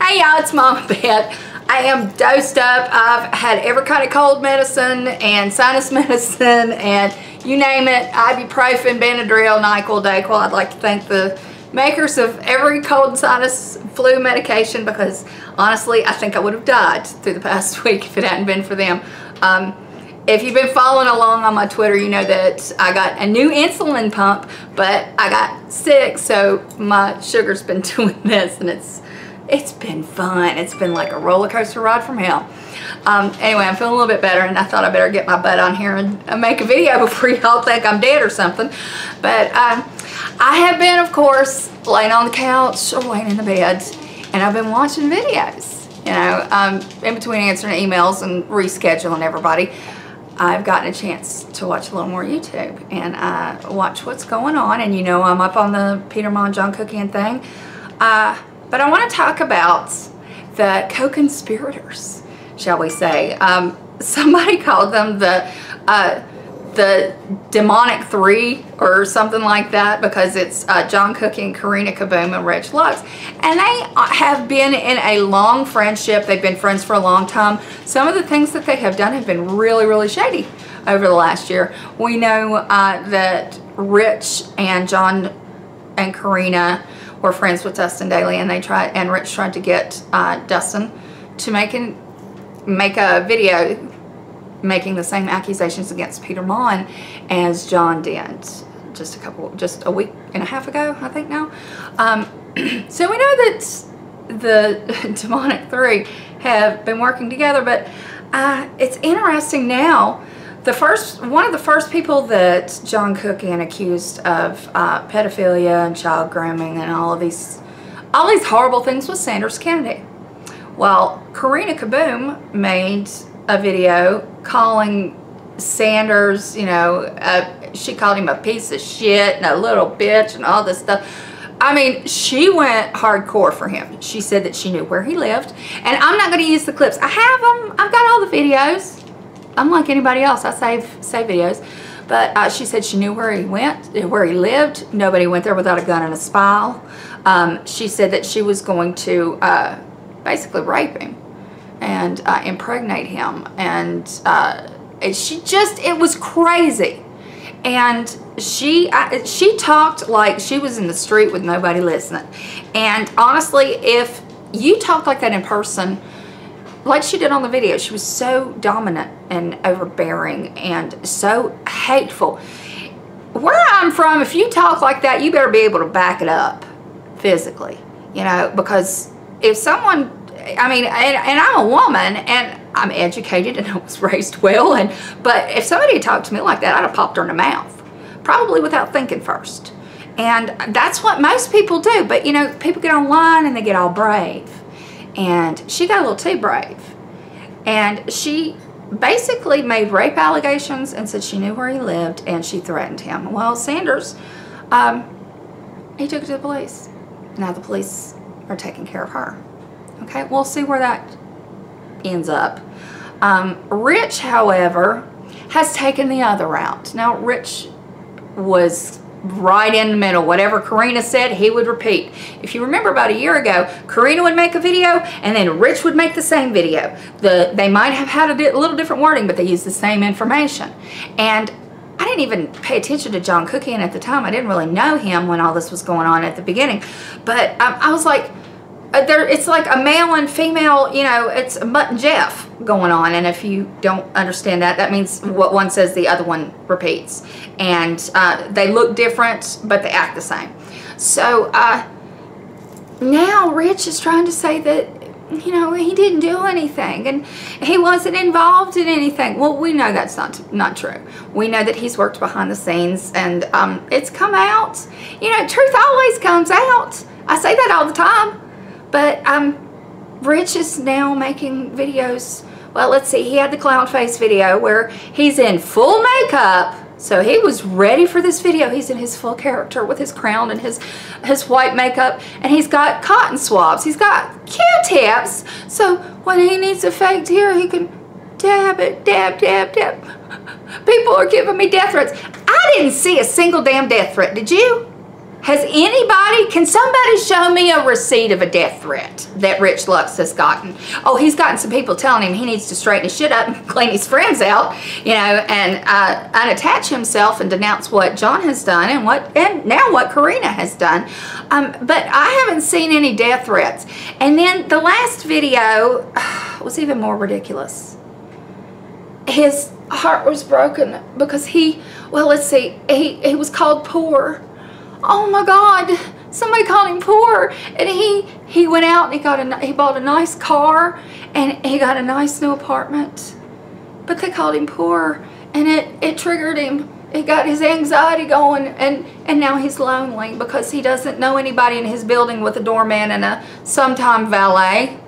Hey y'all, it's Mama Beth. I am dosed up. I've had every kind of cold medicine and sinus medicine and you name it, ibuprofen, Benadryl, NyQuil, Dayquil. I'd like to thank the makers of every cold and sinus flu medication because honestly, I think I would have died through the past week if it hadn't been for them. If you've been following along on my Twitter, you know that I got a new insulin pump, but I got sick, so my sugar's been doing this, and it's been fun. It's been like a roller coaster ride from hell. Anyway, I'm feeling a little bit better, and I thought I better get my butt on here and make a video before y'all think I'm dead or something. But I have been, of course, laying on the couch or laying in the bed, and I've been watching videos. You know, in between answering emails and rescheduling everybody, I've gotten a chance to watch a little more YouTube and watch what's going on. And you know, I'm up on the Peter Ma and John cooking thing. But I want to talk about the co-conspirators, shall we say. Somebody called them the demonic three or something like that because it's John Cooking, Karina Kaboom, and Rich Lux. And they have been in a long friendship. They've been friends for a long time. Some of the things that they have done have been really, really shady over the last year. We know that Rich and John and Karina were friends with Dustin Daly, and Rich tried to get Dustin to make a video making the same accusations against Peter Ma as John did just a week and a half ago, I think now. So we know that the demonic three have been working together, but it's interesting now. One of the first people that John Cooking accused of pedophilia and child grooming and all these horrible things was Sanders Kennedy. Well, Karina Kaboom made a video calling Sanders, you know, she called him a piece of shit and a little bitch and all this stuff. I mean, she went hardcore for him. She said that she knew where he lived. And I'm not going to use the clips. I have them. I've got all the videos. Unlike anybody else, I save videos. But she said she knew where he lived. Nobody went there without a gun and a spile. She said that she was going to basically rape him and impregnate him. And it was crazy. And she talked like she was in the street with nobody listening. And honestly, if you talk like that in person, like she did on the video, she was so dominant and overbearing and so hateful. Where I'm from, if you talk like that, you better be able to back it up physically, you know, because if someone, I mean, and I'm a woman and I'm educated and I was raised well, but if somebody had talked to me like that, I'd have popped her in the mouth, probably without thinking first. And that's what most people do. But you know, people get online and they get all brave. And she got a little too brave. And she basically made rape allegations and said she knew where he lived and she threatened him. Well, Sanders, he took it to the police. Now the police are taking care of her. Okay, we'll see where that ends up. Rich, however, has taken the other route. Now, Rich was right in the middle. Whatever Karina said, he would repeat. If you remember about a year ago, Karina would make a video and then Rich would make the same video. They might have had a little different wording, but they used the same information. And I didn't even pay attention to John Cooking at the time. I didn't really know him when all this was going on at the beginning. But I was like, it's like a male and female, you know, it's Mutt and Jeff going on. And if you don't understand that, that means what one says the other one repeats. And they look different, but they act the same. So now Rich is trying to say that, you know, he didn't do anything and he wasn't involved in anything. Well, we know that's not true. We know that he's worked behind the scenes and it's come out. You know, truth always comes out. I say that all the time. But Rich is now making videos. Well, let's see. He had the clown face video where he's in full makeup. So he was ready for this video. He's in his full character with his crown and his white makeup. And he's got cotton swabs. He's got Q-tips. So when he needs a fake tear, he can dab it, dab, dab, dab. People are giving me death threats. I didn't see a single damn death threat. Did you? Can somebody show me a receipt of a death threat that Rich Lux has gotten? Oh, he's gotten some people telling him he needs to straighten his shit up and clean his friends out, you know, and unattach himself and denounce what John has done and now what Karina has done. But I haven't seen any death threats. And then the last video was even more ridiculous. His heart was broken because he was called poor. Oh my God, somebody called him poor, and he went out and he bought a nice car and he got a nice new apartment, but they called him poor, and it triggered him. It got his anxiety going, and now he's lonely because he doesn't know anybody in his building with a doorman and a sometime valet.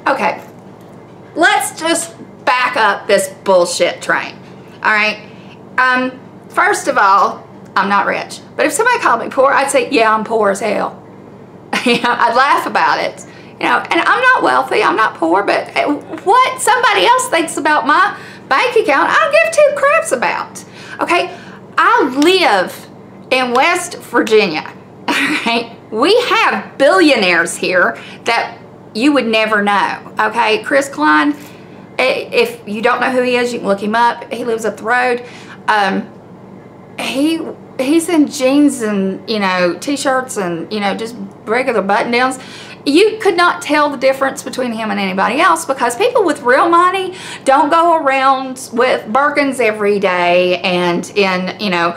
Okay, let's just back up this bullshit train. All right, first of all, I'm not rich, but if somebody called me poor, I'd say, yeah, I'm poor as hell. You know, I'd laugh about it. You know, and I'm not wealthy, I'm not poor, but what somebody else thinks about my bank account, I don't give two craps about. Okay, I live in West Virginia. All right, we have billionaires here that you would never know. Okay, Chris Klein, if you don't know who he is, you can look him up. He lives up the road. He's in jeans and, you know, t-shirts and, you know, just regular button downs. You could not tell the difference between him and anybody else because people with real money don't go around with Birkins every day and in, you know,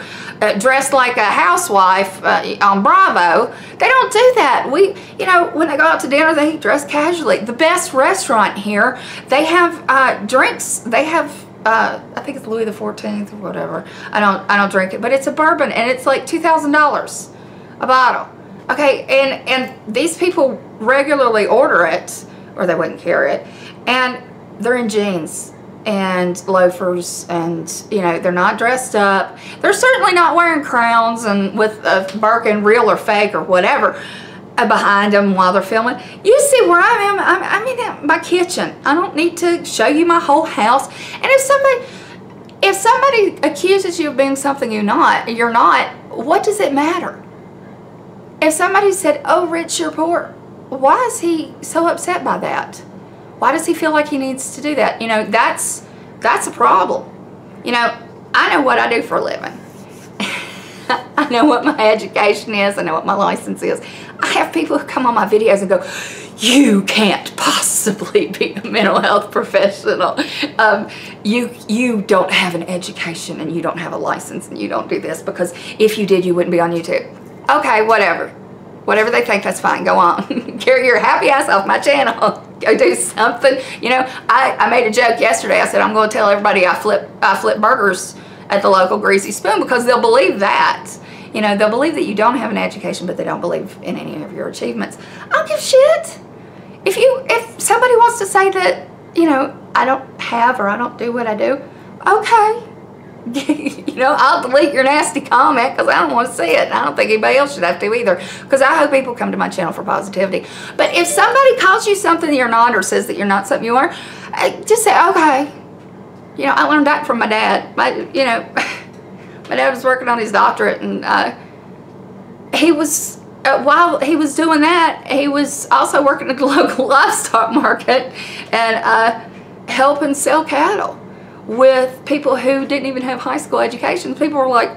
dressed like a housewife on Bravo. They don't do that. You know, when they go out to dinner, they dress casually. The best restaurant here, they have drinks. They have I think it's Louis the 14th or whatever. I don't drink it, but it's a bourbon and it's like $2,000 a bottle. Okay, and these people regularly order it, or they wouldn't carry it, and they're in jeans and loafers, and you know, they're not dressed up. They're certainly not wearing crowns and with a Birkin, real or fake or whatever, behind them while they're filming. You see where I am. I'm in my kitchen. I don't need to show you my whole house. And if somebody accuses you of being something you're not, what does it matter? If somebody said, oh, Rich, you're poor, why is he so upset by that? Why does he feel like he needs to do that? You know, that's a problem. You know, I know what I do for a living. I know what my education is. I know what my license is. I have people who come on my videos and go, you can't possibly be a mental health professional. You don't have an education and you don't have a license and you don't do this because if you did, you wouldn't be on YouTube. Okay, whatever. Whatever they think, that's fine. Go on. Carry your happy ass off my channel. Go do something. You know, I made a joke yesterday. I said, I'm going to tell everybody I flip burgers at the local Greasy Spoon because they'll believe that. You know, they'll believe that you don't have an education, but they don't believe in any of your achievements. I don't give shit. If somebody wants to say that, you know, I don't have or I don't do what I do, okay. You know, I'll delete your nasty comment because I don't want to see it. And I don't think anybody else should have to either because I hope people come to my channel for positivity. But if somebody calls you something you're not or says that you're not something you are, just say, okay. You know, I learned that from my dad. You know, my dad was working on his doctorate, and he was, while he was doing that, he was also working at the local livestock market and helping sell cattle with people who didn't even have high school educations. People were like,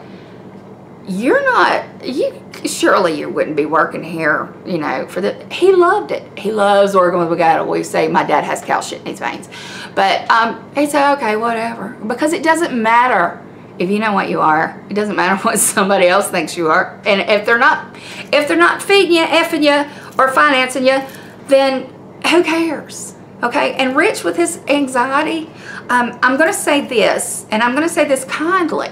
surely you wouldn't be working here, you know, for the, he loved it. He loves working with cattle. We say my dad has cow shit in his veins. But he said, okay, whatever. Because it doesn't matter if you know what you are. It doesn't matter what somebody else thinks you are. And if they're not feeding you, effing you, or financing you, then who cares? Okay, and Rich with his anxiety, I'm going to say this, and I'm going to say this kindly,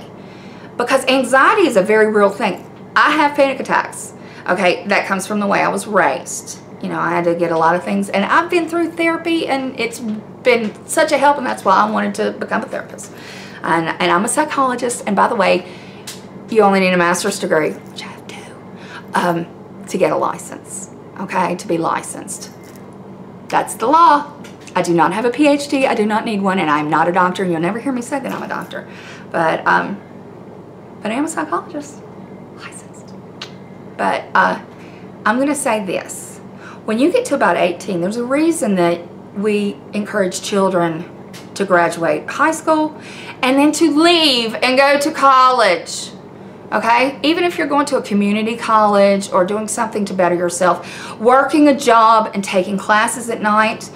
because anxiety is a very real thing. I have panic attacks, okay? That comes from the way I was raised. You know, I had to get a lot of things, and I've been through therapy, and it's been such a help, and that's why I wanted to become a therapist. And I'm a psychologist, and by the way, you only need a master's degree, which I have to get a license, okay, to be licensed. That's the law. I do not have a PhD. I do not need one, and I'm not a doctor. You'll never hear me say that I'm a doctor. But I am a psychologist, licensed. But I'm going to say this. When you get to about 18, there's a reason that we encourage children to graduate high school and then to leave and go to college. Okay? Even if you're going to a community college or doing something to better yourself, working a job and taking classes at night,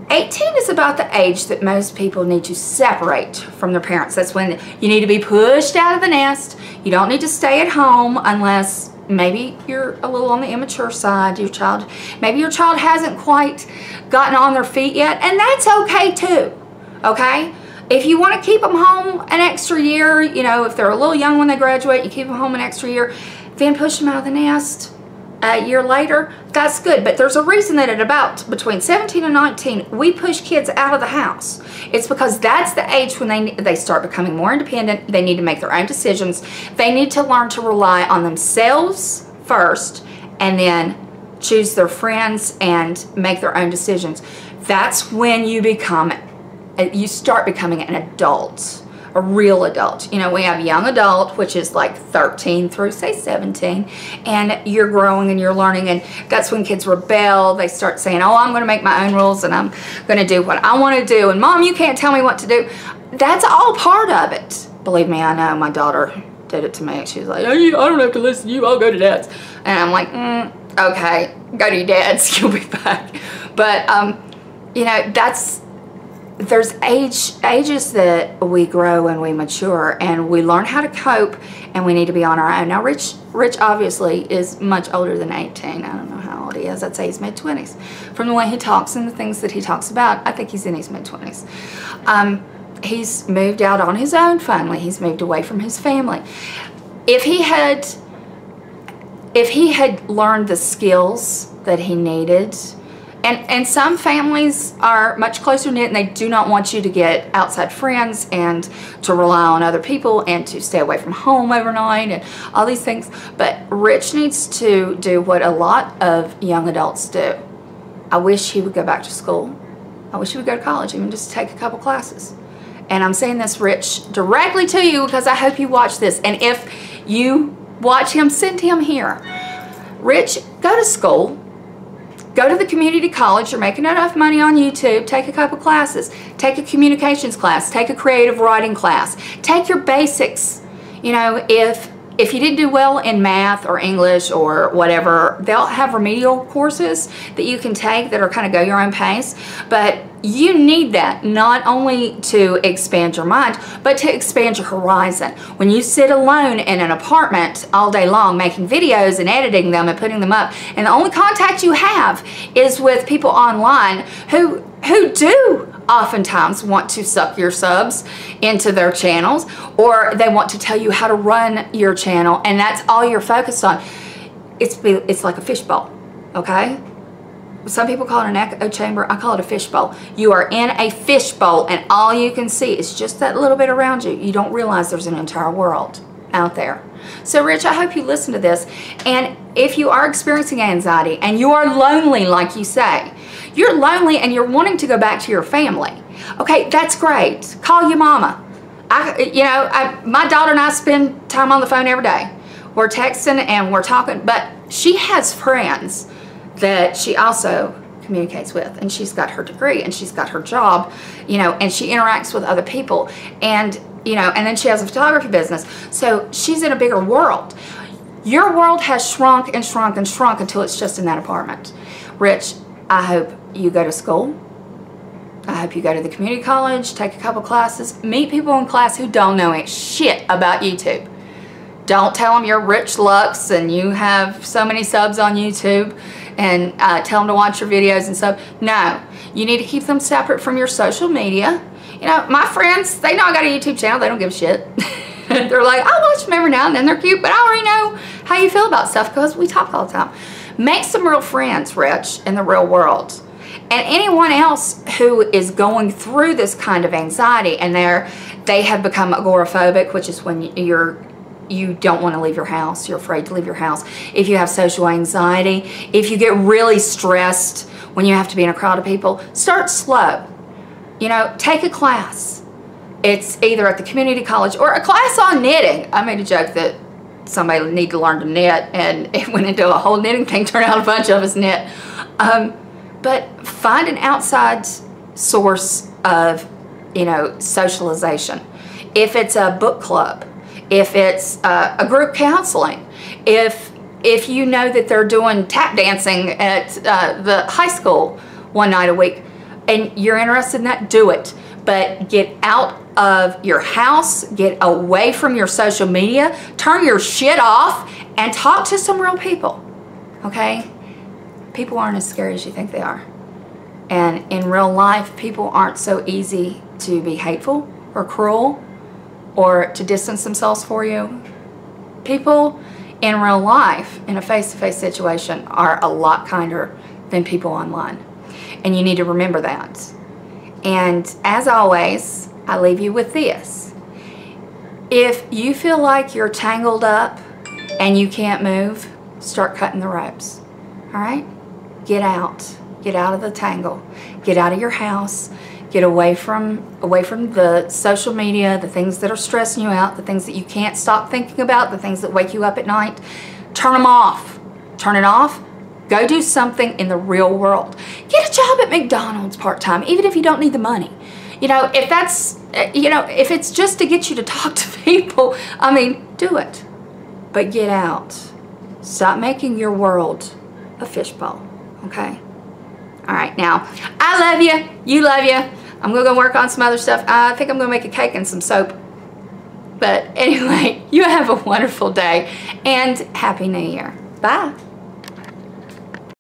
18 is about the age that most people need to separate from their parents. That's when you need to be pushed out of the nest. You don't need to stay at home unless maybe you're a little on the immature side. Maybe your child hasn't quite gotten on their feet yet, and that's okay too. Okay? If you want to keep them home an extra year, you know, if they're a little young when they graduate, you keep them home an extra year, then push them out of the nest a year later, that's good. But there's a reason that at about between 17 and 19, we push kids out of the house. It's because that's the age when they start becoming more independent. They need to make their own decisions. They need to learn to rely on themselves first and then choose their friends and make their own decisions. That's when you start becoming an adult. A real adult. You know, we have young adult, which is like 13 through say 17, and you're growing and you're learning, and that's when kids rebel. They start saying, oh, I'm going to make my own rules and I'm going to do what I want to do, and Mom, you can't tell me what to do. That's all part of it. Believe me, I know. My daughter did it to me. She was like, hey, I don't have to listen to you, I'll go to Dad's. And I'm like, okay, go to your dad's, you'll be back. But you know, there's ages that we grow and we mature and we learn how to cope, and we need to be on our own. Now Rich obviously is much older than 18. I don't know how old he is. I'd say he's mid-20s. From the way he talks and the things that he talks about, I think he's in his mid-20s. He's moved out on his own finally. He's moved away from his family. If he had learned the skills that he needed, and some families are much closer knit and they do not want you to get outside friends and to rely on other people and to stay away from home overnight and all these things. But Rich needs to do what a lot of young adults do. I wish he would go back to school. I wish he would go to college, even just take a couple classes. And I'm saying this, Rich, directly to you because I hope you watch this. And if you watch him, send him here. Rich, go to school. Go to the community college. You're making enough money on YouTube. Take a couple classes. Take a communications class. Take a creative writing class. Take your basics. You know, if you didn't do well in math or English or whatever, they'll have remedial courses that you can take that are kind of go your own pace. But you need that not only to expand your mind, but to expand your horizon. When you sit alone in an apartment all day long making videos and editing them and putting them up, and the only contact you have is with people online who do oftentimes want to suck your subs into their channels, or they want to tell you how to run your channel, and that's all you're focused on. It's like a fishbowl, okay? Some people call it an echo chamber. I call it a fishbowl. You are in a fishbowl and all you can see is just that little bit around you. You don't realize there's an entire world out there. So Rich, I hope you listen to this. And if you are experiencing anxiety and you are lonely, like you say, you're lonely and you're wanting to go back to your family. Okay, that's great. Call your mama. My daughter and I spend time on the phone every day. We're texting and we're talking, but she has friends that she also communicates with, and she's got her degree and she's got her job, you know, and she interacts with other people, and you know, and then she has a photography business, so she's in a bigger world. Your world has shrunk and shrunk and shrunk until it's just in that apartment. Rich, I hope you go to school. I hope you go to the community college, take a couple classes, meet people in class who don't know shit about YouTube. Don't tell them you're Rich Lux and you have so many subs on YouTube, and tell them to watch your videos and stuff. No, you need to keep them separate from your social media. You know, my friends, they know I got a YouTube channel. They don't give a shit. They're like, I watch them every now and then. They're cute, but I already know how you feel about stuff because we talk all the time. Make some real friends, Rich, in the real world. And anyone else who is going through this kind of anxiety and they have become agoraphobic, which is when you don't want to leave your house. You're afraid to leave your house. If you have social anxiety, if you get really stressed when you have to be in a crowd of people, start slow. You know, take a class. It's either at the community college or a class on knitting. I made a joke that somebody need to learn to knit, and it went into a whole knitting thing, turned out a bunch of us knit. But find an outside source of, you know, socialization. If it's a book club, if it's a group counseling, if you know that they're doing tap dancing at the high school one night a week and you're interested in that, do it. But get out of your house, get away from your social media, turn your shit off, and talk to some real people, okay? People aren't as scary as you think they are. And in real life, people aren't so easy to be hateful or cruel or to distance themselves for you. People in real life, in a face-to-face situation, are a lot kinder than people online. And you need to remember that. And as always, I leave you with this. If you feel like you're tangled up and you can't move, start cutting the ropes. All right? Get out. Get out of the tangle. Get out of your house. Get away from the social media, the things that are stressing you out, the things that you can't stop thinking about, the things that wake you up at night. Turn them off. Turn it off. Go do something in the real world. Get a job at McDonald's part-time, even if you don't need the money. You know, if that's, you know, if it's just to get you to talk to people, I mean, do it. But get out. Stop making your world a fishbowl, okay? All right, now, I love you. You love you. I'm going to go work on some other stuff. I think I'm going to make a cake and some soap. But anyway, you have a wonderful day, and Happy New Year. Bye.